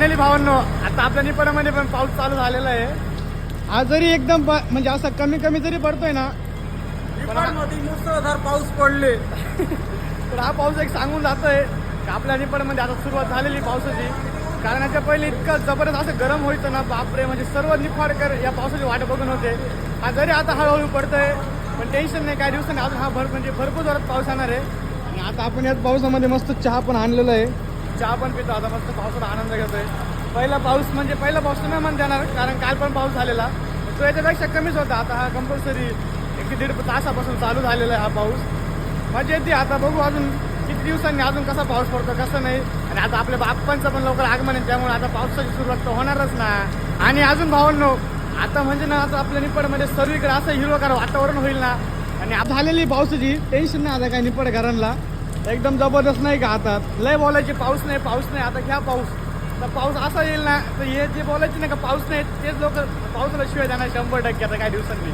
Finally भावांनो आता आपल्या निपाडामध्ये पण पाऊस चालू झालेला आहे. आज जरी एकदम म्हणजे असं कमी कमी जरी पडतोय ना, निपाडमध्ये मुसळधार पाऊस पडले. तर हा पाऊस एक सांगून जातोय की आपल्या निपाडमध्ये आता सुरुवात झालेली पावसाची. कारण याच्या पहिले इतकं जबरदस्त असं गरम व्हायचं ना, बापरे. म्हणजे सर्व निफाडकर या पावसाची वाट बघून होते. हा जरी आता हळूहळू पडतोय पण टेन्शन नाही, काही दिवसांनी अजून हा म्हणजे भरपूर जोरात पाऊस येणार आहे. आणि आता आपण याच पावसामध्ये मस्त चहा पण आणलेला आहे, चहा पण पितो आता, मस्त पावसाचा आनंद घेतोय. पहिला पाऊस म्हणजे पहिला पाऊस नाही म्हणता येणार, कारण काल पण पाऊस झालेला, तो याच्यापेक्षा कमीच होता. आता हा कंपल्सरी 1 ते 1.5 तासापासून चालू झालेला आहे हा पाऊस. मजा येते. आता बघू अजून किती दिवसांनी अजून कसा पाऊस पडतो कसं नाही. आणि आता आपल्या बाप्पांचं पण लवकर आगमन आहे, त्यामुळे आता पावसाची सुरुवात तर होणारच ना. आणि अजून भावांनो आता म्हणजे ना आता आपल्या निपाडमध्ये सर्वीकडे असं हिरवगार वातावरण होईल ना. आणि आता झालेली पावसाची टेन्शन नाही आता काय निपाड घरांना, एकदम जबरदस्त नाही का. आता लय बोलायची पाऊस नाही पाऊस नाही, आता घ्या पाऊस. तर पाऊस असा येईल ना, तर हे जे बोलायचे ना का पाऊस नाही, तेच लोक पावसाला शिवाय देणार 100% आता काही दिवसांनी.